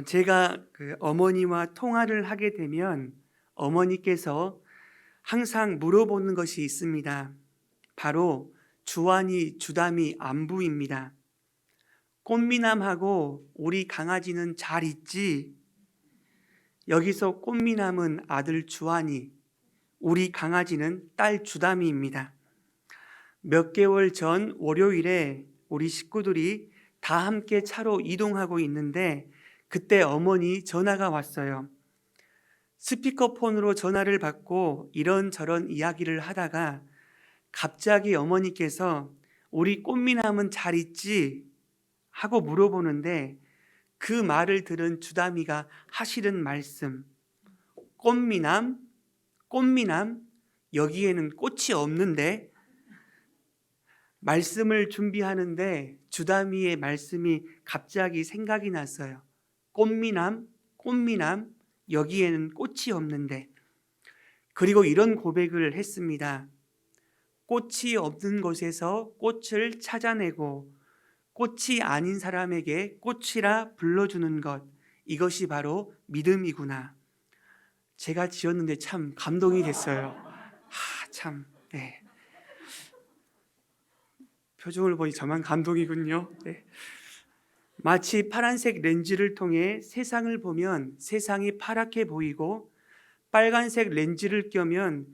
제가 어머니와 통화를 하게 되면 어머니께서 항상 물어보는 것이 있습니다. 바로 주환이, 주담이 안부입니다. 꽃미남하고 우리 강아지는 잘 있지? 여기서 꽃미남은 아들 주환이, 우리 강아지는 딸 주담이입니다. 몇 개월 전 월요일에 우리 식구들이 다 함께 차로 이동하고 있는데 그때 어머니 전화가 왔어요. 스피커폰으로 전화를 받고 이런저런 이야기를 하다가 갑자기 어머니께서 우리 꽃미남은 잘 있지? 하고 물어보는데 그 말을 들은 주담이가 하시는 말씀, 꽃미남, 꽃미남, 여기에는 꽃이 없는데, 말씀을 준비하는데 주담이의 말씀이 갑자기 생각이 났어요. 꽃미남, 꽃미남, 여기에는 꽃이 없는데. 그리고 이런 고백을 했습니다. 꽃이 없는 곳에서 꽃을 찾아내고 꽃이 아닌 사람에게 꽃이라 불러주는 것, 이것이 바로 믿음이구나. 제가 지었는데 참 감동이 됐어요. 참, 네. 표정을 보니 저만 감동이군요. 네. 마치 파란색 렌즈를 통해 세상을 보면 세상이 파랗게 보이고 빨간색 렌즈를 껴면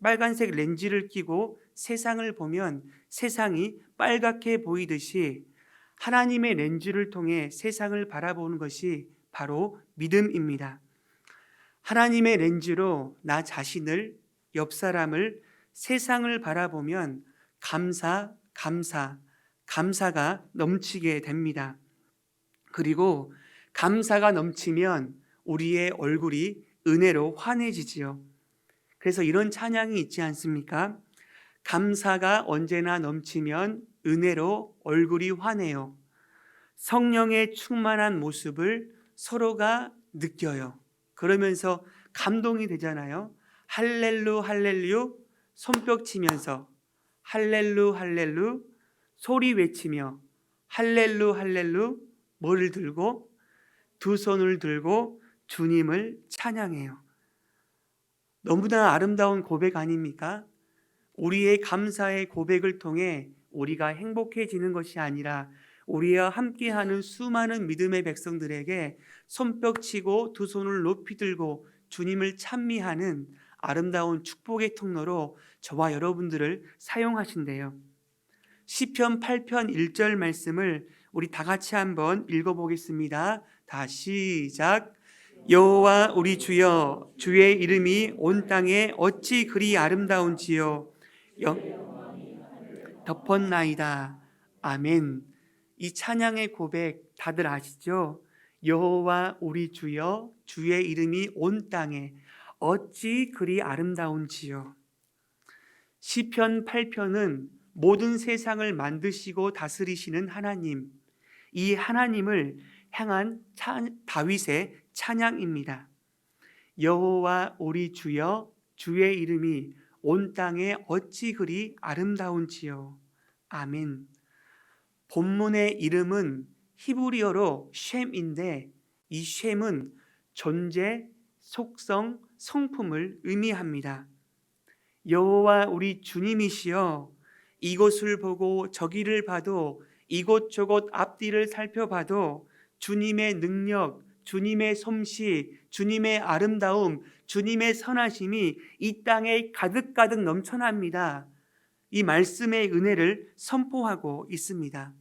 빨간색 렌즈를 끼고 세상을 보면 세상이 빨갛게 보이듯이 하나님의 렌즈를 통해 세상을 바라보는 것이 바로 믿음입니다. 하나님의 렌즈로 나 자신을, 옆 사람을, 세상을 바라보면 감사가 넘치게 됩니다. 그리고 감사가 넘치면 우리의 얼굴이 은혜로 환해지지요. 그래서 이런 찬양이 있지 않습니까? 감사가 언제나 넘치면 은혜로 얼굴이 환해요. 성령의 충만한 모습을 서로가 느껴요. 그러면서 감동이 되잖아요. 할렐루 할렐루 손뼉 치면서 할렐루 할렐루 소리 외치며 할렐루 할렐루 뭐를 들고? 두 손을 들고 주님을 찬양해요. 너무나 아름다운 고백 아닙니까? 우리의 감사의 고백을 통해 우리가 행복해지는 것이 아니라 우리와 함께하는 수많은 믿음의 백성들에게 손뼉 치고 두 손을 높이 들고 주님을 찬미하는 아름다운 축복의 통로로 저와 여러분들을 사용하신대요. 시편 8편 1절 말씀을 우리 다 같이 한번 읽어보겠습니다. 다 시작. 여호와 우리 주여, 주의 이름이 온 땅에 어찌 그리 아름다운지요. 덮었나이다. 아멘. 이 찬양의 고백 다들 아시죠? 여호와 우리 주여, 주의 이름이 온 땅에 어찌 그리 아름다운지요. 시편 8편은 모든 세상을 만드시고 다스리시는 하나님, 이 하나님을 향한 다윗의 찬양입니다. 여호와 우리 주여, 주의 이름이 온 땅에 어찌 그리 아름다운지요. 아멘. 본문의 이름은 히브리어로 쉔인데 이 쉔은 존재, 속성, 성품을 의미합니다. 여호와 우리 주님이시여, 이곳을 보고 저기를 봐도 이곳저곳 앞뒤를 살펴봐도 주님의 능력, 주님의 솜씨, 주님의 아름다움, 주님의 선하심이 이 땅에 가득가득 넘쳐납니다. 이 말씀의 은혜를 선포하고 있습니다.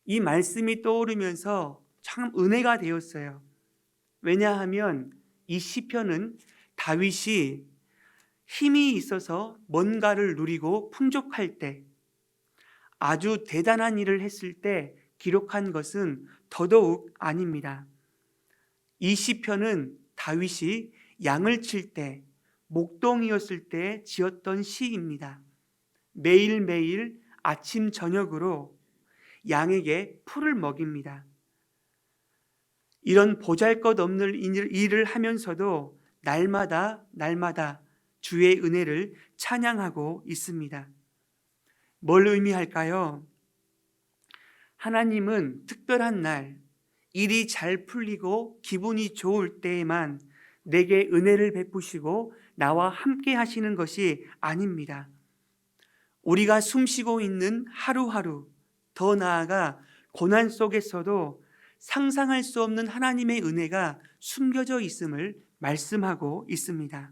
이 말씀이 떠오르면서 참 은혜가 되었어요. 왜냐하면 이 시편은 다윗이 힘이 있어서 뭔가를 누리고 풍족할 때, 아주 대단한 일을 했을 때 기록한 것은 더더욱 아닙니다. 이 시편은 다윗이 양을 칠 때, 목동이었을 때 지었던 시입니다. 매일매일 아침 저녁으로 양에게 풀을 먹입니다. 이런 보잘것없는 일을 하면서도 날마다 주의 은혜를 찬양하고 있습니다. 뭘 의미할까요? 하나님은 특별한 날, 일이 잘 풀리고 기분이 좋을 때에만 내게 은혜를 베푸시고 나와 함께 하시는 것이 아닙니다. 우리가 숨쉬고 있는 하루하루, 더 나아가 고난 속에서도 상상할 수 없는 하나님의 은혜가 숨겨져 있음을 말씀하고 있습니다.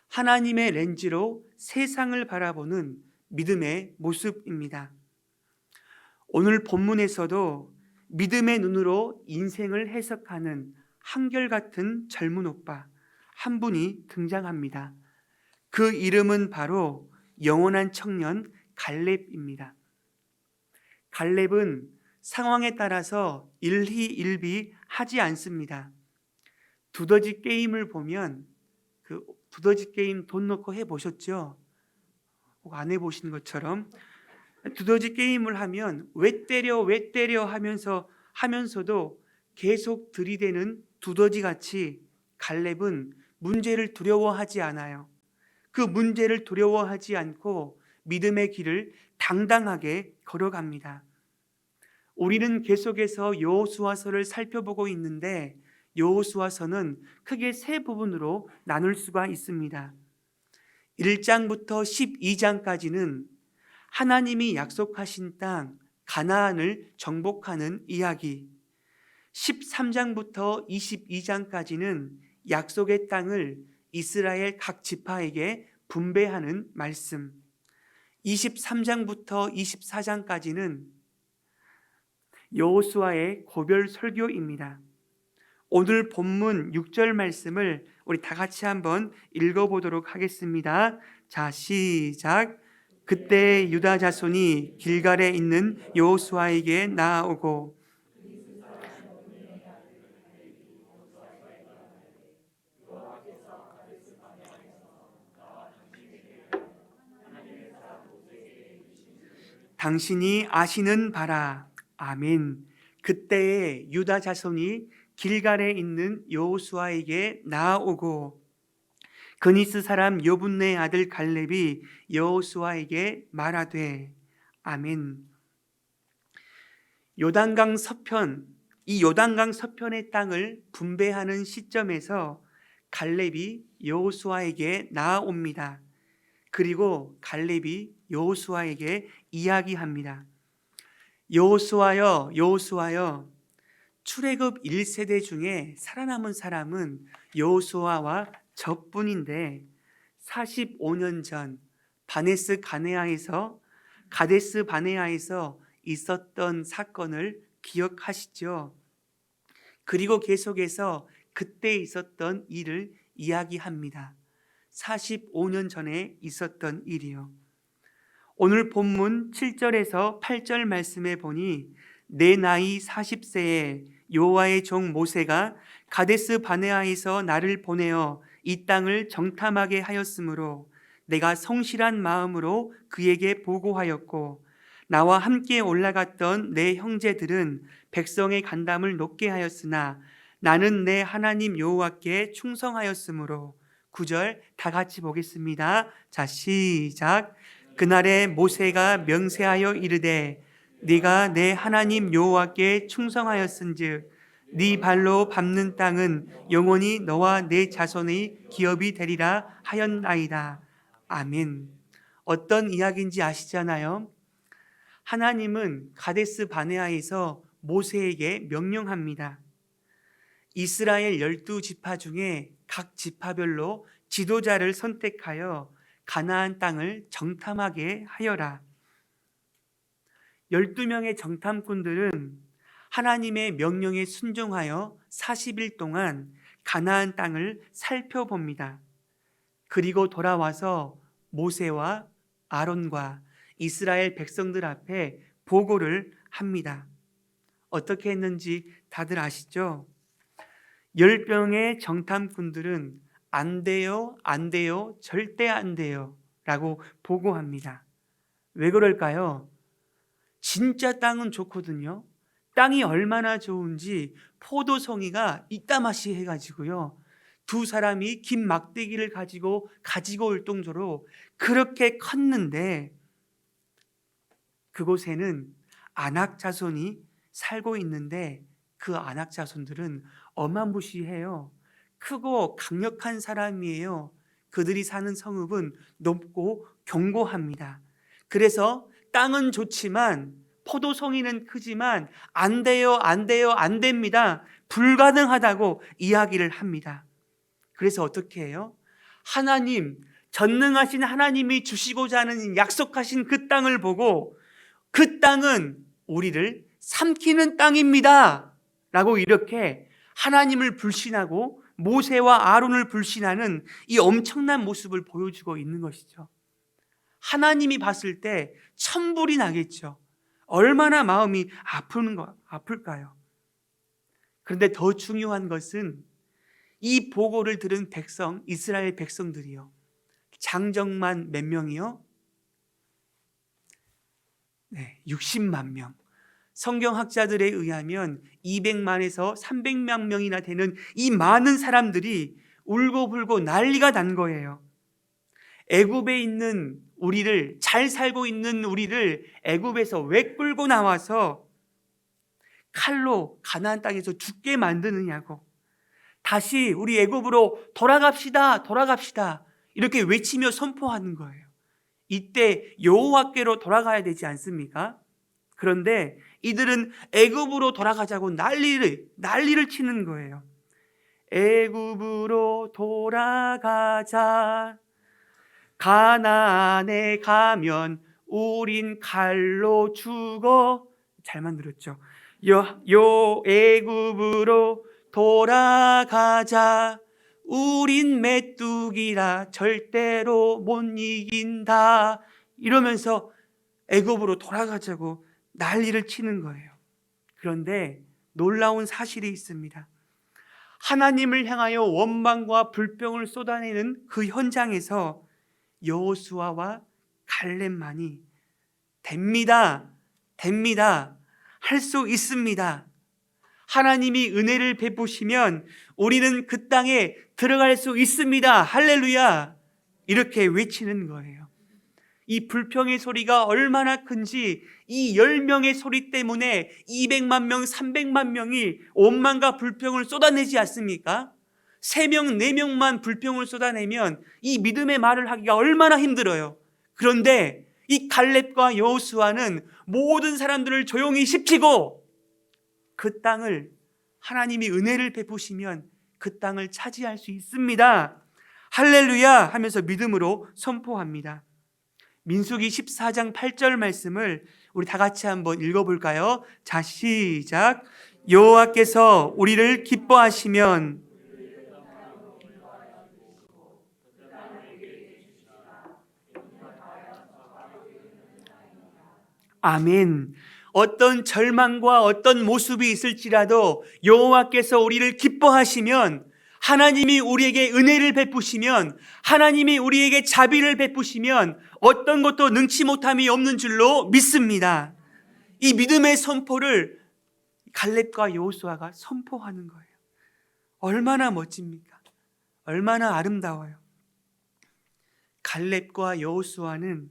하나님의 렌즈로 세상을 바라보는 믿음의 모습입니다. 오늘 본문에서도 믿음의 눈으로 인생을 해석하는 한결같은 젊은 오빠 한 분이 등장합니다. 그 이름은 바로 영원한 청년 갈렙입니다. 갈렙은 상황에 따라서 일희일비하지 않습니다. 두더지 게임을 보면 그 두더지 게임 돈 넣고 해보셨죠? 꼭 안 해보신 것처럼 두더지 게임을 하면 왜 때려 하면서도 계속 들이대는 두더지같이 갈렙은 문제를 두려워하지 않아요. 그 문제를 두려워하지 않고 믿음의 길을 당당하게 걸어갑니다. 우리는 계속해서 여호수아서를 살펴보고 있는데 여호수아서는 크게 세 부분으로 나눌 수가 있습니다. 1장부터 12장까지는 하나님이 약속하신 땅 가나안을 정복하는 이야기, 13장부터 22장까지는 약속의 땅을 이스라엘 각 지파에게 분배하는 말씀, 23장부터 24장까지는 여호수아의 고별 설교입니다. 오늘 본문 6절 말씀을 우리 다 같이 한번 읽어보도록 하겠습니다. 자, 시작. 그때 유다 자손이 길갈에 있는 여호수아에게 나아오고 당신이 아시는 바라. 아멘. 그때에 유다 자손이 길갈에 있는 여호수아에게 나아오고 그니스 사람 여분네 아들 갈렙이 여호수아에게 말하되. 아멘. 요단강 서편, 이 요단강 서편의 땅을 분배하는 시점에서 갈렙이 여호수아에게 나아옵니다. 그리고 갈렙이 여호수아에게 이야기합니다. 여호수아여, 여호수아여, 출애굽 1세대 중에 살아남은 사람은 여호수아와 저뿐인데 45년 전 가데스 바네아에서 있었던 사건을 기억하시죠? 그리고 계속해서 그때 있었던 일을 이야기합니다. 45년 전에 있었던 일이요. 오늘 본문 7절에서 8절 말씀에 보니 내 나이 40세에 여호와의 종 모세가 가데스 바네아에서 나를 보내어 이 땅을 정탐하게 하였으므로 내가 성실한 마음으로 그에게 보고하였고 나와 함께 올라갔던 내 형제들은 백성의 간담을 높게 하였으나 나는 내 하나님 여호와께 충성하였으므로 9절 다 같이 보겠습니다. 자, 시작. 그날에 모세가 명세하여 이르되 네가 내 하나님 여호와께 충성하였은즉 네 발로 밟는 땅은 영원히 너와 내 자손의 기업이 되리라 하였나이다. 아멘. 어떤 이야기인지 아시잖아요? 하나님은 가데스 바네아에서 모세에게 명령합니다. 이스라엘 12지파 중에 각 지파별로 지도자를 선택하여 가나안 땅을 정탐하게 하여라. 12명의 정탐꾼들은 하나님의 명령에 순종하여 40일 동안 가나안 땅을 살펴봅니다. 그리고 돌아와서 모세와 아론과 이스라엘 백성들 앞에 보고를 합니다. 어떻게 했는지 다들 아시죠? 10명의 정탐꾼들은 안 돼요, 안 돼요, 절대 안 돼요 라고 보고합니다. 왜 그럴까요? 진짜 땅은 좋거든요. 땅이 얼마나 좋은지 포도송이가 이따마시 해가지고요. 두 사람이 긴 막대기를 가지고 올 정도로 그렇게 컸는데 그곳에는 아낙 자손이 살고 있는데 그 아낙 자손들은 어마무시해요. 크고 강력한 사람이에요. 그들이 사는 성읍은 높고 견고합니다. 그래서 땅은 좋지만 포도송이는 크지만 안 돼요, 안 돼요, 안 됩니다. 불가능하다고 이야기를 합니다. 그래서 어떻게 해요? 하나님, 전능하신 하나님이 주시고자 하는 약속하신 그 땅을 보고 그 땅은 우리를 삼키는 땅입니다 라고 이렇게 하나님을 불신하고 모세와 아론을 불신하는 이 엄청난 모습을 보여주고 있는 것이죠. 하나님이 봤을 때 천불이 나겠죠. 얼마나 마음이 아플까요? 그런데 더 중요한 것은 이 보고를 들은 백성, 이스라엘 백성들이요, 장정만 몇 명이요? 60만 명. 성경학자들에 의하면 200만에서 300만 명이나 되는 이 많은 사람들이 울고불고 난리가 난 거예요. 애굽에 있는 우리를, 잘 살고 있는 우리를 애굽에서 왜 끌고 나와서 칼로 가나안 땅에서 죽게 만드느냐고, 다시 우리 애굽으로 돌아갑시다, 돌아갑시다 이렇게 외치며 선포하는 거예요. 이때 여호와께로 돌아가야 되지 않습니까? 그런데 이들은 애굽으로 돌아가자고 난리를 치는 거예요. 애굽으로 돌아가자. 가나안에 가면 우린 칼로 죽어. 잘 만들었죠? 요 애굽으로 돌아가자. 우린 메뚜기라 절대로 못 이긴다. 이러면서 애굽으로 돌아가자고 난리를 치는 거예요. 그런데 놀라운 사실이 있습니다. 하나님을 향하여 원망과 불평을 쏟아내는 그 현장에서 여호수아와 갈렙만이 됩니다, 할 수 있습니다, 하나님이 은혜를 베푸시면 우리는 그 땅에 들어갈 수 있습니다, 할렐루야, 이렇게 외치는 거예요. 이 불평의 소리가 얼마나 큰지 이 10명의 소리 때문에 200만 명, 300만 명이 원망과 불평을 쏟아내지 않습니까? 3명, 4명만 불평을 쏟아내면 이 믿음의 말을 하기가 얼마나 힘들어요. 그런데 이 갈렙과 여호수아는 모든 사람들을 조용히 시키고 그 땅을, 하나님이 은혜를 베푸시면 그 땅을 차지할 수 있습니다, 할렐루야 하면서 믿음으로 선포합니다. 민수기 14장 8절 말씀을 우리 다 같이 한번 읽어볼까요? 자, 시작. 여호와께서 우리를 기뻐하시면 아멘. 어떤 절망과 어떤 모습이 있을지라도 여호와께서 우리를 기뻐하시면, 하나님이 우리에게 은혜를 베푸시면, 하나님이 우리에게 자비를 베푸시면 어떤 것도 능치 못함이 없는 줄로 믿습니다. 이 믿음의 선포를 갈렙과 여호수아가 선포하는 거예요. 얼마나 멋집니까? 얼마나 아름다워요. 갈렙과 여호수아는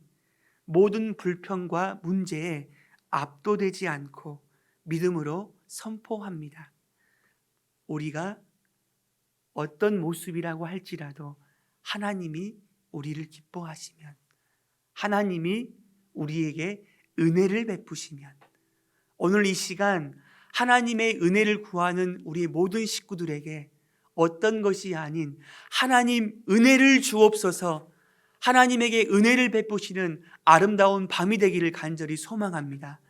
모든 불평과 문제에 압도되지 않고 믿음으로 선포합니다. 우리가 어떤 모습이라고 할지라도 하나님이 우리를 기뻐하시면, 하나님이 우리에게 은혜를 베푸시면, 오늘 이 시간 하나님의 은혜를 구하는 우리 모든 식구들에게 어떤 것이 아닌 하나님 은혜를 주옵소서, 하나님에게 은혜를 베푸시는 아름다운 밤이 되기를 간절히 소망합니다.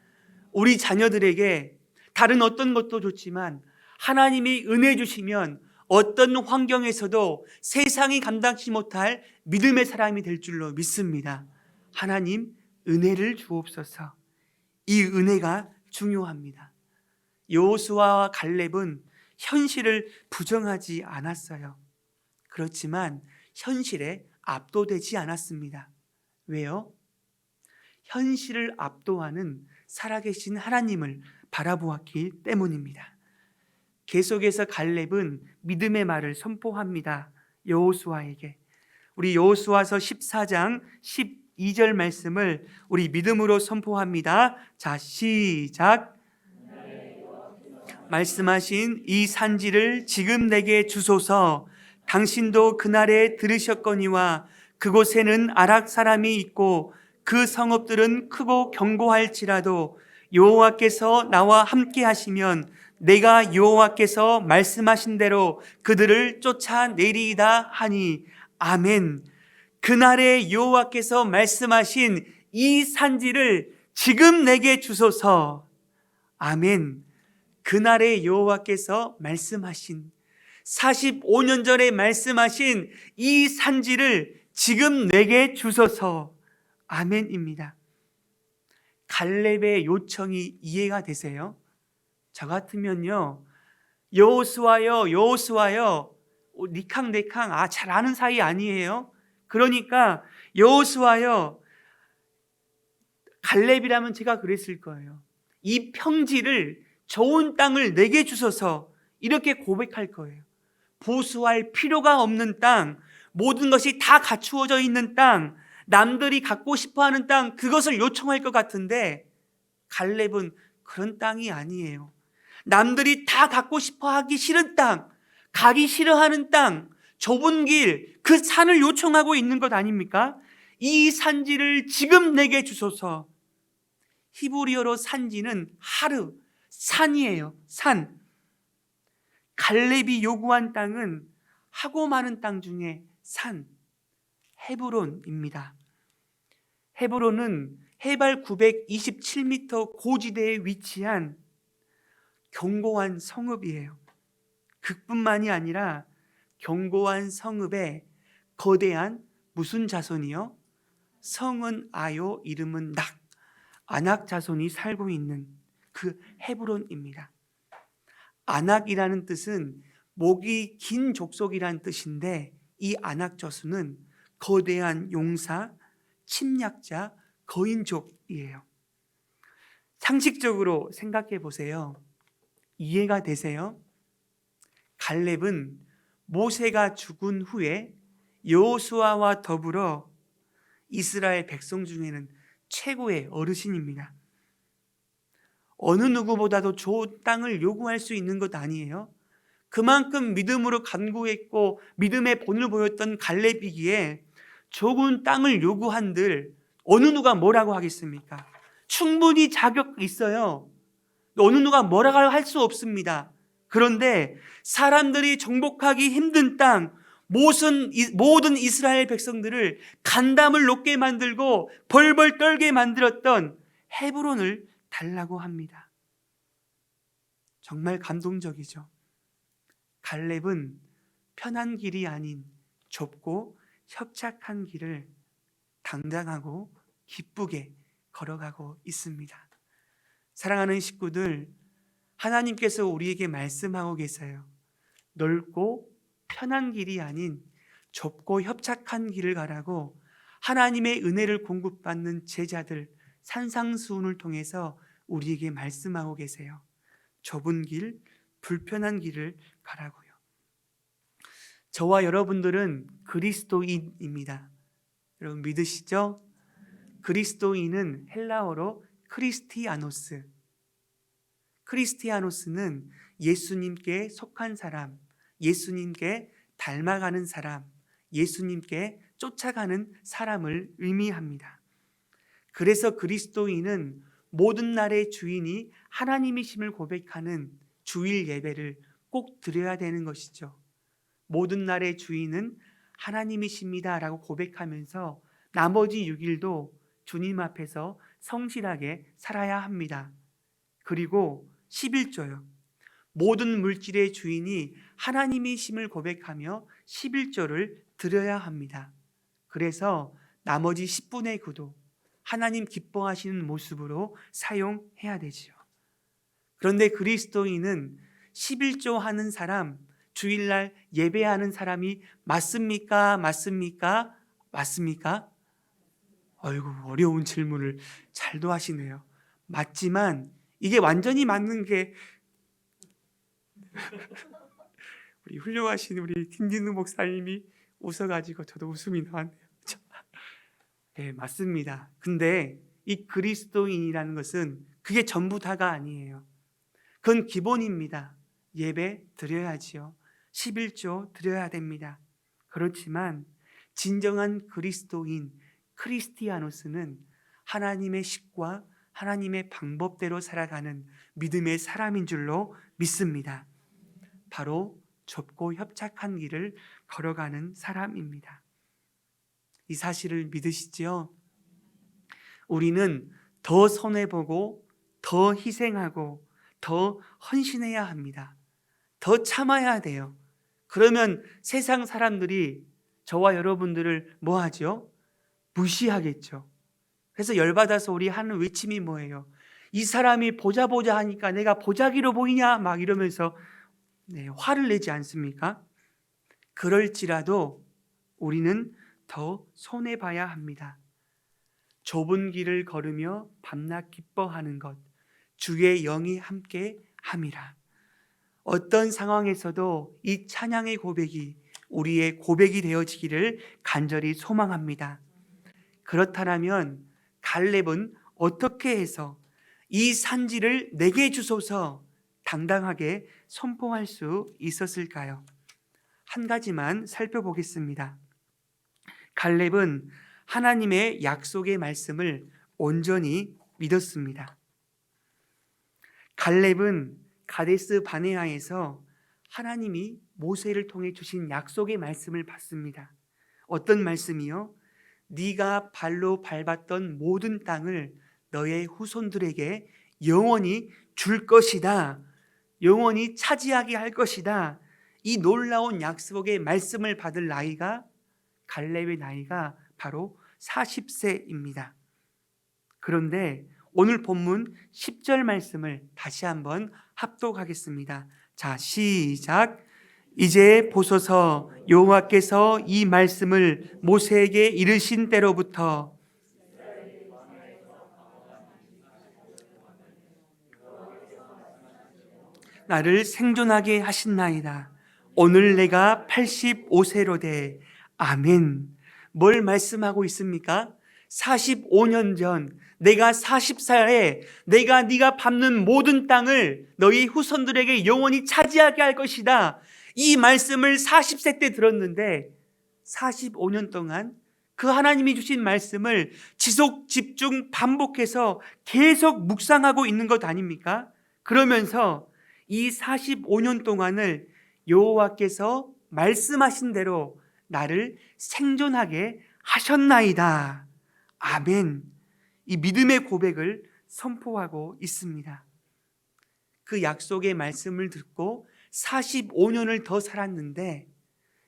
우리 자녀들에게 다른 어떤 것도 좋지만 하나님이 은혜 주시면 어떤 환경에서도 세상이 감당치 못할 믿음의 사람이 될 줄로 믿습니다. 하나님 은혜를 주옵소서. 이 은혜가 중요합니다. 여호수아와 갈렙은 현실을 부정하지 않았어요. 그렇지만 현실에 압도되지 않았습니다. 왜요? 현실을 압도하는 살아계신 하나님을 바라보았기 때문입니다. 계속해서 갈렙은 믿음의 말을 선포합니다. 여호수아에게. 우리 여호수아서 14장 12절 말씀을 우리 믿음으로 선포합니다. 자, 시작. 말씀하신 이 산지를 지금 내게 주소서. 당신도 그날에 들으셨거니와 그곳에는 아락 사람이 있고 그 성읍들은 크고 견고할지라도 여호와께서 나와 함께 하시면 내가 여호와께서 말씀하신 대로 그들을 쫓아내리이다 하니. 아멘. 그날에 여호와께서 말씀하신 이 산지를 지금 내게 주소서. 아멘. 그날에 여호와께서 말씀하신 45년 전에 말씀하신 이 산지를 지금 내게 주소서. 아멘입니다. 갈렙의 요청이 이해가 되세요? 저 같으면요, 여호수아여 여호수아여, 니캉네캉 잘 아는 사이 아니에요? 그러니까 여호수아여, 갈렙이라면 제가 그랬을 거예요. 이 평지를, 좋은 땅을 내게 주소서, 이렇게 고백할 거예요. 보수할 필요가 없는 땅, 모든 것이 다 갖추어져 있는 땅, 남들이 갖고 싶어하는 땅, 그것을 요청할 것 같은데 갈렙은 그런 땅이 아니에요. 남들이 다 갖고 싶어하기 싫은 땅, 가기 싫어하는 땅, 좁은 길, 그 산을 요청하고 있는 것 아닙니까? 이 산지를 지금 내게 주소서. 히브리어로 산지는 하르, 산이에요. 산. 갈렙이 요구한 땅은 하고 많은 땅 중에 산, 헤브론입니다. 헤브론은 해발 927m 고지대에 위치한 견고한 성읍이에요. 그뿐만이 아니라 견고한 성읍에 거대한 무슨 자손이요? 성은 아요, 이름은 낙, 아낙 자손이 살고 있는 그 헤브론입니다. 아낙이라는 뜻은 목이 긴 족속이라는 뜻인데, 이 아낙 저수는 거대한 용사, 침략자, 거인족이에요. 상식적으로 생각해 보세요. 이해가 되세요? 갈렙은 모세가 죽은 후에 여호수아와 더불어 이스라엘 백성 중에는 최고의 어르신입니다. 어느 누구보다도 좋은 땅을 요구할 수 있는 것 아니에요? 그만큼 믿음으로 간구했고 믿음의 본을 보였던 갈렙이기에 좋은 땅을 요구한들 어느 누가 뭐라고 하겠습니까? 충분히 자격 있어요. 어느 누가 뭐라고 할 수 없습니다. 그런데 사람들이 정복하기 힘든 땅, 모든 이스라엘 백성들을 간담을 놓게 만들고 벌벌 떨게 만들었던 헤브론을 달라고 합니다. 정말 감동적이죠. 갈렙은 편한 길이 아닌 좁고 협착한 길을 당당하고 기쁘게 걸어가고 있습니다. 사랑하는 식구들, 하나님께서 우리에게 말씀하고 계세요. 넓고 편한 길이 아닌 좁고 협착한 길을 가라고 하나님의 은혜를 공급받는 제자들 산상수훈을 통해서 우리에게 말씀하고 계세요. 좁은 길, 불편한 길을 가라고요. 저와 여러분들은 그리스도인입니다. 여러분 믿으시죠? 그리스도인은 헬라어로 크리스티아노스. 크리스티아노스는 예수님께 속한 사람, 예수님께 닮아가는 사람, 예수님께 쫓아가는 사람을 의미합니다. 그래서 그리스도인은 모든 날의 주인이 하나님이심을 고백하는 주일 예배를 꼭 드려야 되는 것이죠. 모든 날의 주인은 하나님이십니다 라고 고백하면서 나머지 6일도 주님 앞에서 성실하게 살아야 합니다. 그리고 11조요. 모든 물질의 주인이 하나님이심을 고백하며 11조를 드려야 합니다. 그래서 나머지 10분의 9도 하나님 기뻐하시는 모습으로 사용해야 되지요. 그런데 그리스도인은 11조 하는 사람, 주일날 예배하는 사람이 맞습니까? 맞습니까? 맞습니까? 아이고, 어려운 질문을 잘도 하시네요. 맞지만 이게 완전히 맞는 게 우리 훌륭하신 우리 김진우 목사님이 웃어가지고 저도 웃음이 나왔네요. 네, 맞습니다. 근데 이 그리스도인이라는 것은 그게 전부 다가 아니에요. 그건 기본입니다. 예배 드려야지요. 11조 드려야 됩니다. 그렇지만 진정한 그리스도인 크리스티아노스는 하나님의 식과 하나님의 방법대로 살아가는 믿음의 사람인 줄로 믿습니다. 바로 좁고 협착한 길을 걸어가는 사람입니다. 이 사실을 믿으시지요? 우리는 더 손해보고 더 희생하고 더 헌신해야 합니다. 더 참아야 돼요. 그러면 세상 사람들이 저와 여러분들을 뭐 하죠? 무시하겠죠. 그래서 열받아서 우리 하는 외침이 뭐예요? 이 사람이 보자 하니까 내가 보자기로 보이냐? 막 이러면서 화를 내지 않습니까? 그럴지라도 우리는 더 손해봐야 합니다. 좁은 길을 걸으며 밤낮 기뻐하는 것, 주의 영이 함께 함이라. 어떤 상황에서도 이 찬양의 고백이 우리의 고백이 되어지기를 간절히 소망합니다. 그렇다면 갈렙은 어떻게 해서 이 산지를 내게 주소서 당당하게 선포할 수 있었을까요? 한 가지만 살펴보겠습니다. 갈렙은 하나님의 약속의 말씀을 온전히 믿었습니다. 갈렙은 가데스 바네아에서 하나님이 모세를 통해 주신 약속의 말씀을 받습니다. 어떤 말씀이요? 네가 발로 밟았던 모든 땅을 너의 후손들에게 영원히 줄 것이다. 영원히 차지하게 할 것이다. 이 놀라운 약속의 말씀을 받을 나이가 갈렙의 나이가 바로 40세입니다. 그런데 오늘 본문 10절 말씀을 다시 한번 합독하겠습니다. 자, 시작. 이제 보소서 여호와께서 이 말씀을 모세에게 이르신 때로부터 나를 생존하게 하신나이다. 오늘 내가 85세로 돼. 아멘. 뭘 말씀하고 있습니까? 45년 전 내가 40살에 네가 밟는 모든 땅을 너희 후손들에게 영원히 차지하게 할 것이다. 이 말씀을 40세 때 들었는데 45년 동안 그 하나님이 주신 말씀을 지속 집중 반복해서 계속 묵상하고 있는 것 아닙니까? 그러면서 이 45년 동안을 여호와께서 말씀하신 대로 나를 생존하게 하셨나이다. 아멘. 이 믿음의 고백을 선포하고 있습니다. 그 약속의 말씀을 듣고 45년을 더 살았는데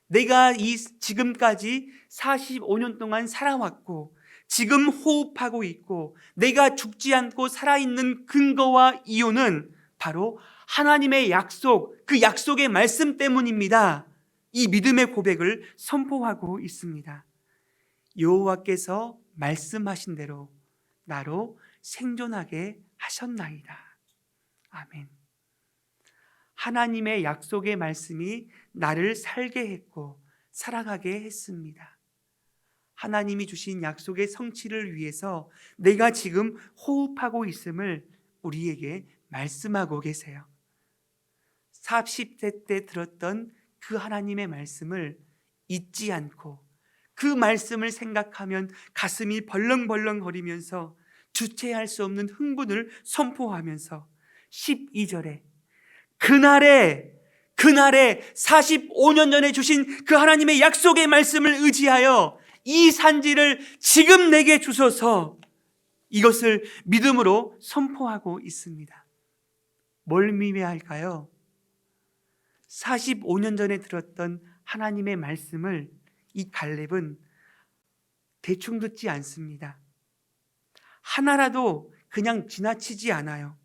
내가 지금까지 45년 동안 살아왔고 지금 호흡하고 있고 내가 죽지 않고 살아있는 근거와 이유는 바로 하나님의 약속, 그 약속의 말씀 때문입니다. 이 믿음의 고백을 선포하고 있습니다. 여호와께서 말씀하신 대로 나로 생존하게 하셨나이다. 아멘. 하나님의 약속의 말씀이 나를 살게 했고 살아가게 했습니다. 하나님이 주신 약속의 성취를 위해서 내가 지금 호흡하고 있음을 우리에게 말씀하고 계세요. 40세 때 들었던 그 하나님의 말씀을 잊지 않고 그 말씀을 생각하면 가슴이 벌렁벌렁거리면서 주체할 수 없는 흥분을 선포하면서 12절에 그날에 45년 전에 주신 그 하나님의 약속의 말씀을 의지하여 이 산지를 지금 내게 주소서, 이것을 믿음으로 선포하고 있습니다. 뭘 의미할까요? 45년 전에 들었던 하나님의 말씀을 이 갈렙은 대충 듣지 않습니다. 하나라도 그냥 지나치지 않아요.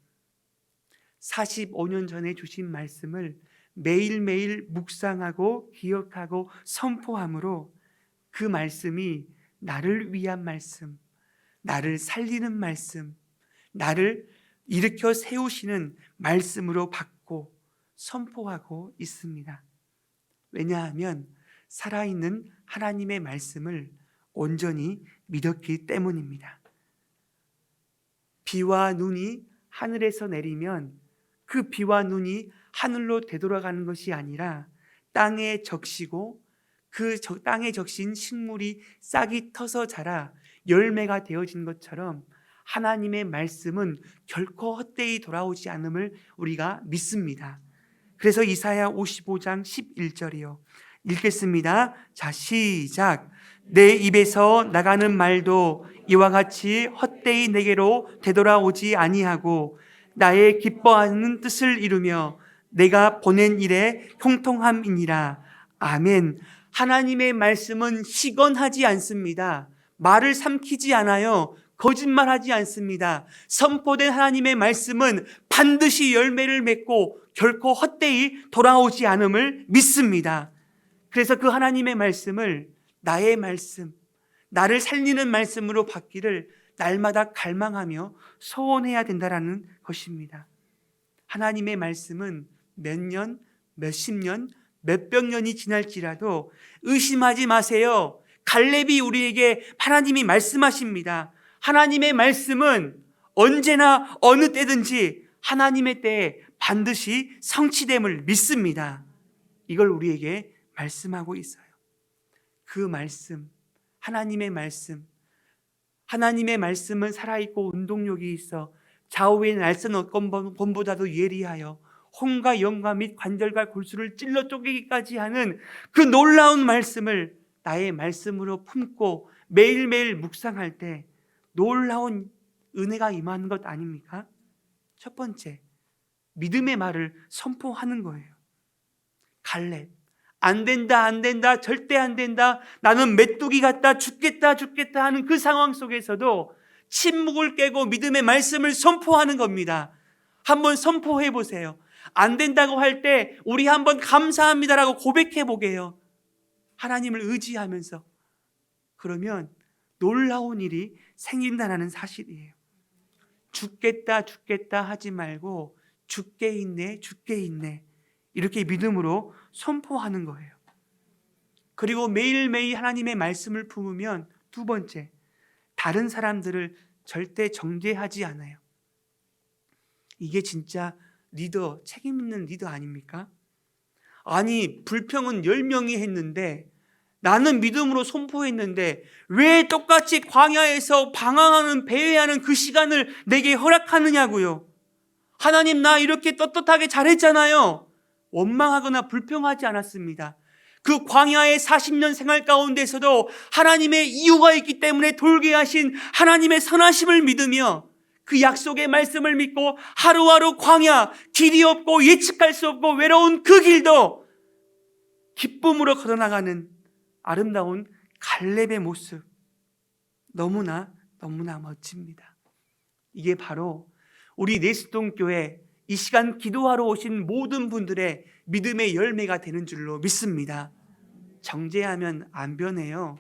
45년 전에 주신 말씀을 매일매일 묵상하고 기억하고 선포함으로 그 말씀이 나를 위한 말씀, 나를 살리는 말씀, 나를 일으켜 세우시는 말씀으로 받고 선포하고 있습니다. 왜냐하면 살아있는 하나님의 말씀을 온전히 믿었기 때문입니다. 비와 눈이 하늘에서 내리면 그 비와 눈이 하늘로 되돌아가는 것이 아니라 땅에 적시고 그 땅에 적신 식물이 싹이 터서 자라 열매가 되어진 것처럼 하나님의 말씀은 결코 헛되이 돌아오지 않음을 우리가 믿습니다. 그래서 이사야 55장 11절이요. 읽겠습니다. 자, 시작. 내 입에서 나가는 말도 이와 같이 헛되이 내게로 되돌아오지 아니하고 나의 기뻐하는 뜻을 이루며 내가 보낸 일에 형통함이니라. 아멘. 하나님의 말씀은 시건하지 않습니다. 말을 삼키지 않아요. 거짓말하지 않습니다. 선포된 하나님의 말씀은 반드시 열매를 맺고 결코 헛되이 돌아오지 않음을 믿습니다. 그래서 그 하나님의 말씀을 나의 말씀, 나를 살리는 말씀으로 받기를 날마다 갈망하며 소원해야 된다는 것입니다. 하나님의 말씀은 몇 년, 몇십 년, 몇백 년이 지날지라도 의심하지 마세요. 갈렙이 우리에게 하나님이 말씀하십니다. 하나님의 말씀은 언제나 어느 때든지 하나님의 때에 반드시 성취됨을 믿습니다. 이걸 우리에게 말씀하고 있어요. 그 말씀, 하나님의 말씀은 살아있고 운동력이 있어 좌우의 날선 어건보다도 예리하여 혼과 영과 및 관절과 골수를 찔러 쪼개기까지 하는 그 놀라운 말씀을 나의 말씀으로 품고 매일매일 묵상할 때 놀라운 은혜가 임하는 것 아닙니까? 첫 번째, 믿음의 말을 선포하는 거예요. 갈렙, 안 된다, 안 된다, 절대 안 된다, 나는 메뚜기 같다, 죽겠다 하는 그 상황 속에서도 침묵을 깨고 믿음의 말씀을 선포하는 겁니다. 한번 선포해 보세요. 안 된다고 할 때 우리 한번 감사합니다라고 고백해 보게요. 하나님을 의지하면서. 그러면 놀라운 일이 생긴다는 사실이에요. 죽겠다 하지 말고 죽게 있네 이렇게 믿음으로 선포하는 거예요. 그리고 매일매일 하나님의 말씀을 품으면 두 번째, 다른 사람들을 절대 정죄하지 않아요. 이게 진짜 리더, 책임 있는 리더 아닙니까? 아니, 불평은 10명이 했는데 나는 믿음으로 선포했는데 왜 똑같이 광야에서 방황하는, 배회하는 그 시간을 내게 허락하느냐고요. 하나님, 나 이렇게 떳떳하게 잘했잖아요. 원망하거나 불평하지 않았습니다. 그 광야의 40년 생활 가운데서도 하나님의 이유가 있기 때문에 돌게 하신 하나님의 선하심을 믿으며 그 약속의 말씀을 믿고 하루하루 광야, 길이 없고 예측할 수 없고 외로운 그 길도 기쁨으로 걸어나가는 아름다운 갈렙의 모습, 너무나 멋집니다. 이게 바로 우리 내수동교회 이 시간 기도하러 오신 모든 분들의 믿음의 열매가 되는 줄로 믿습니다. 정죄하면 안 변해요.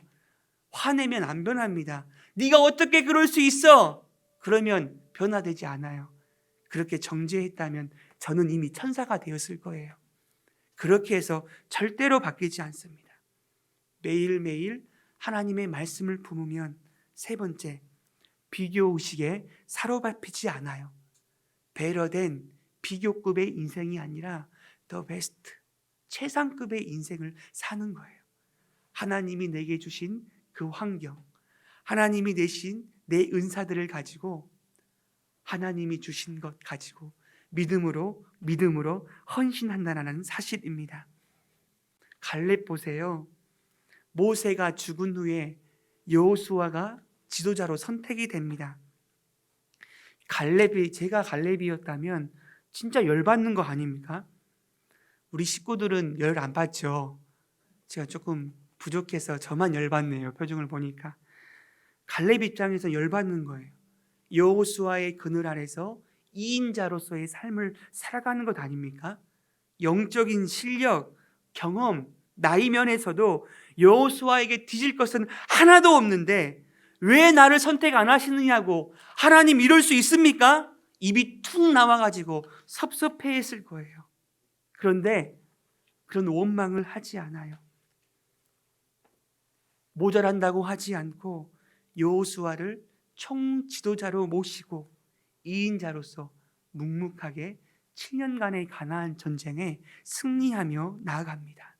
화내면 안 변합니다. 네가 어떻게 그럴 수 있어? 그러면 변화되지 않아요. 그렇게 정죄했다면 저는 이미 천사가 되었을 거예요. 그렇게 해서 절대로 바뀌지 않습니다. 매일매일 하나님의 말씀을 품으면 세 번째, 비교의식에 사로잡히지 않아요. 배려된 비교급의 인생이 아니라 더 베스트, 최상급의 인생을 사는 거예요. 하나님이 내게 주신 그 환경, 하나님이 내신 내 은사들을 가지고, 하나님이 주신 것 가지고 믿음으로 헌신한다는 사실입니다. 갈렙 보세요. 모세가 죽은 후에 여호수아가 지도자로 선택이 됩니다. 제가 갈렙이었다면 진짜 열받는 거 아닙니까? 우리 식구들은 열 안 받죠. 제가 조금 부족해서 저만 열받네요. 표정을 보니까. 갈렙 입장에서 열받는 거예요. 여호수아의 그늘 아래서 2인자로서의 삶을 살아가는 것 아닙니까? 영적인 실력, 경험, 나이 면에서도 여호수아에게 뒤질 것은 하나도 없는데 왜 나를 선택 안 하시느냐고, 하나님 이럴 수 있습니까? 입이 툭 나와가지고 섭섭해했을 거예요. 그런데 그런 원망을 하지 않아요. 모자란다고 하지 않고 여호수아를 총지도자로 모시고 2인자로서 묵묵하게 7년간의 가나안 전쟁에 승리하며 나아갑니다.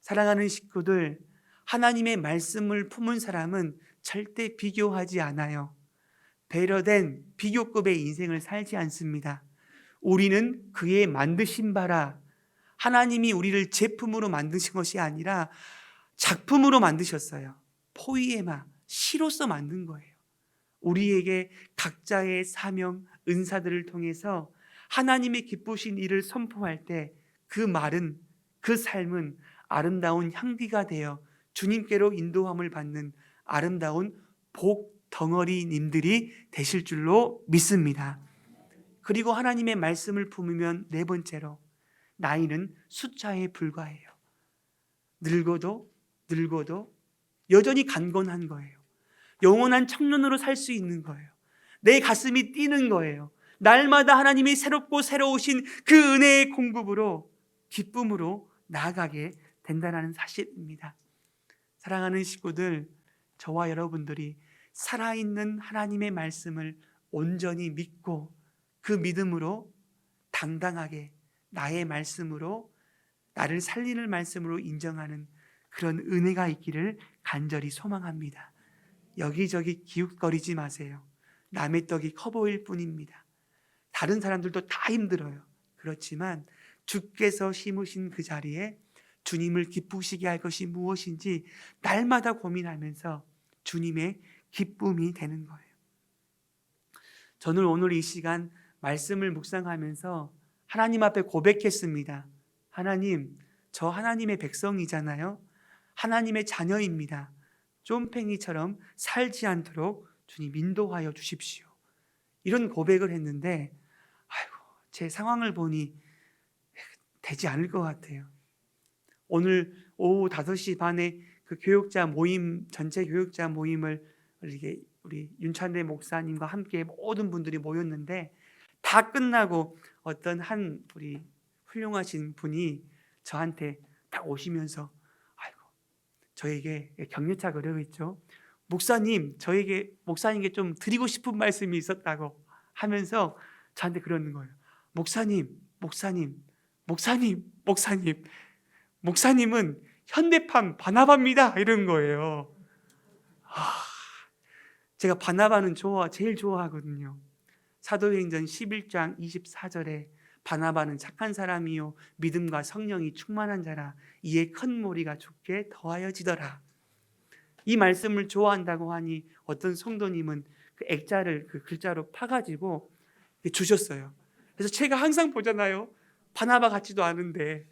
사랑하는 식구들, 하나님의 말씀을 품은 사람은 절대 비교하지 않아요. 배려된 비교급의 인생을 살지 않습니다. 우리는 그의 만드신 바라, 하나님이 우리를 제품으로 만드신 것이 아니라 작품으로 만드셨어요. 포이에마, 시로서 만든 거예요. 우리에게 각자의 사명, 은사들을 통해서 하나님의 기쁘신 일을 선포할 때 그 말은, 그 삶은 아름다운 향기가 되어 주님께로 인도함을 받는 아름다운 복 덩어리님들이 되실 줄로 믿습니다. 그리고 하나님의 말씀을 품으면 네 번째로, 나이는 숫자에 불과해요. 늙어도 여전히 강건한 거예요. 영원한 청년으로 살 수 있는 거예요. 내 가슴이 뛰는 거예요. 날마다 하나님이 새롭고 새로우신 그 은혜의 공급으로, 기쁨으로 나아가게 된다는 사실입니다. 사랑하는 식구들, 저와 여러분들이 살아있는 하나님의 말씀을 온전히 믿고 그 믿음으로 당당하게 나의 말씀으로, 나를 살리는 말씀으로 인정하는 그런 은혜가 있기를 간절히 소망합니다. 여기저기 기웃거리지 마세요. 남의 떡이 커 보일 뿐입니다. 다른 사람들도 다 힘들어요. 그렇지만 주께서 심으신 그 자리에 주님을 기쁘시게 할 것이 무엇인지 날마다 고민하면서 주님의 기쁨이 되는 거예요. 저는 오늘 이 시간 말씀을 묵상하면서 하나님 앞에 고백했습니다. 하나님, 저 하나님의 백성이잖아요. 하나님의 자녀입니다. 쫌팽이처럼 살지 않도록 주님 인도하여 주십시오. 이런 고백을 했는데, 아이고, 제 상황을 보니 되지 않을 것 같아요. 오늘 오후 5시 반에 그 교육자 모임, 전체 교육자 모임을 우리 윤찬대 목사님과 함께 모든 분들이 모였는데, 다 끝나고 어떤 한 우리 훌륭하신 분이 저한테 딱 오시면서, 아이고, 저에게 격려차 그러겠죠. 목사님, 목사님께 좀 드리고 싶은 말씀이 있었다고 하면서 저한테 그러는 거예요. 목사님은 현대판 바나바입니다. 이런 거예요. 제가 바나바는 제일 좋아하거든요. 사도행전 11장 24절에 바나바는 착한 사람이요 믿음과 성령이 충만한 자라, 이에 큰 무리가 좋게 더하여지더라. 이 말씀을 좋아한다고 하니 어떤 성도님은 그 액자를 그 글자로 파가지고 주셨어요. 그래서 제가 항상 보잖아요. 바나바 같지도 않은데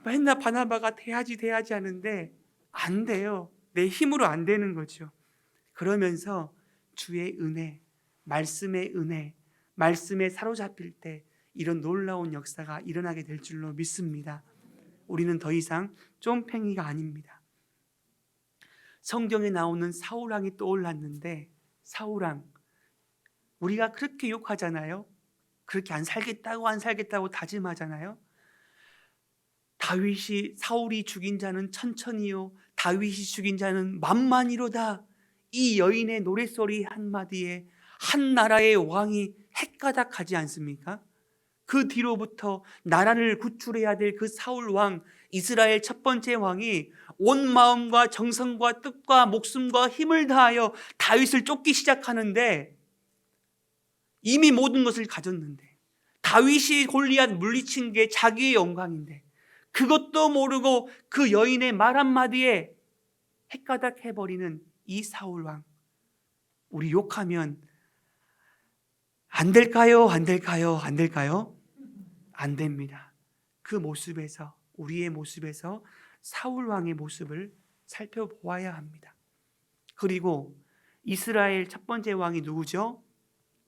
맨날 바나바가 돼야지 하는데 안 돼요. 내 힘으로 안 되는 거죠. 그러면서 주의 은혜, 말씀의 은혜, 말씀에 사로잡힐 때 이런 놀라운 역사가 일어나게 될 줄로 믿습니다. 우리는 더 이상 쫌팽이가 아닙니다. 성경에 나오는 사울왕이 떠올랐는데, 사울왕, 우리가 그렇게 욕하잖아요. 그렇게 안 살겠다고 다짐하잖아요. 사울이 죽인 자는 천천히요, 다윗이 죽인 자는 만만이로다. 이 여인의 노랫소리 한마디에 한 나라의 왕이 헷가닥하지 않습니까? 그 뒤로부터 나라를 구출해야 될 그 사울 왕, 이스라엘 첫 번째 왕이 온 마음과 정성과 뜻과 목숨과 힘을 다하여 다윗을 쫓기 시작하는데, 이미 모든 것을 가졌는데, 다윗이 골리앗 물리친 게 자기의 영광인데 그것도 모르고 그 여인의 말 한마디에 헷가닥 해버리는 이 사울 왕, 우리 욕하면 안 될까요? 안 됩니다. 그 모습에서, 우리의 모습에서 사울 왕의 모습을 살펴보아야 합니다. 그리고 이스라엘 첫 번째 왕이 누구죠?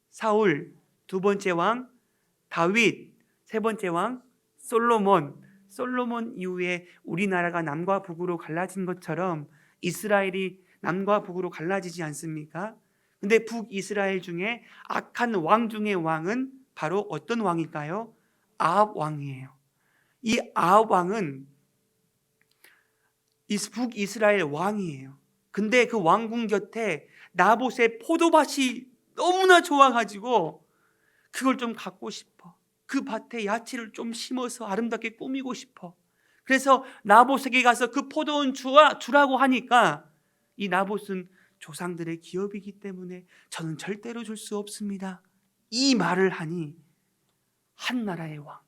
사울. 두 번째 왕 다윗. 세 번째 왕 솔로몬. 솔로몬 이후에 우리나라가 남과 북으로 갈라진 것처럼 이스라엘이 남과 북으로 갈라지지 않습니까? 근데 북이스라엘 중에 악한 왕 중의 왕은 바로 어떤 왕일까요? 아합 왕이에요. 이 아합 왕은 북이스라엘 왕이에요. 근데 그 왕궁 곁에 나봇의 포도밭이 너무나 좋아가지고 그걸 좀 갖고 싶어. 그 밭에 야채를 좀 심어서 아름답게 꾸미고 싶어. 그래서 나봇에게 가서 그 포도원 주라고 하니까 이 나봇은 조상들의 기업이기 때문에 저는 절대로 줄 수 없습니다. 이 말을 하니 한 나라의 왕,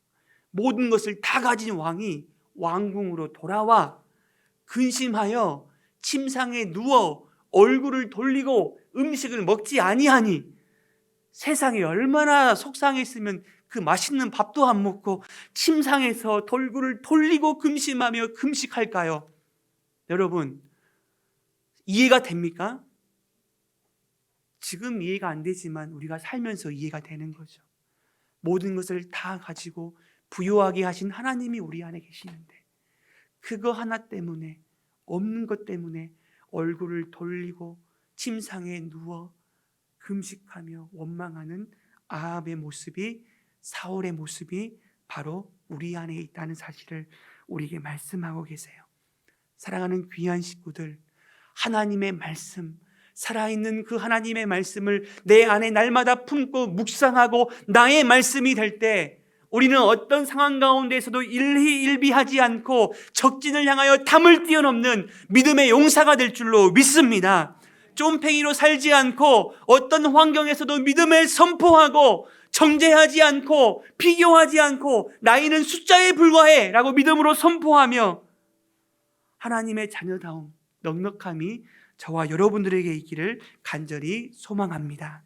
모든 것을 다 가진 왕이 왕궁으로 돌아와 근심하여 침상에 누워 얼굴을 돌리고 음식을 먹지 아니하니 세상에 얼마나 속상했으면 그 맛있는 밥도 안 먹고 침상에서 얼굴을 돌리고 근심하며 금식할까요? 여러분, 이해가 됩니까? 지금 이해가 안 되지만 우리가 살면서 이해가 되는 거죠. 모든 것을 다 가지고 부유하게 하신 하나님이 우리 안에 계시는데 그거 하나 때문에, 없는 것 때문에 얼굴을 돌리고 침상에 누워 금식하며 원망하는 아합의 모습이, 사울의 모습이 바로 우리 안에 있다는 사실을 우리에게 말씀하고 계세요. 사랑하는 귀한 식구들, 하나님의 말씀, 살아있는 그 하나님의 말씀을 내 안에 날마다 품고 묵상하고 나의 말씀이 될 때 우리는 어떤 상황 가운데에서도 일희일비하지 않고 적진을 향하여 담을 뛰어넘는 믿음의 용사가 될 줄로 믿습니다. 쫌팽이로 살지 않고 어떤 환경에서도 믿음을 선포하고 정죄하지 않고 비교하지 않고 나이는 숫자에 불과해 라고 믿음으로 선포하며 하나님의 자녀다움, 넉넉함이 저와 여러분들에게 있기를 간절히 소망합니다.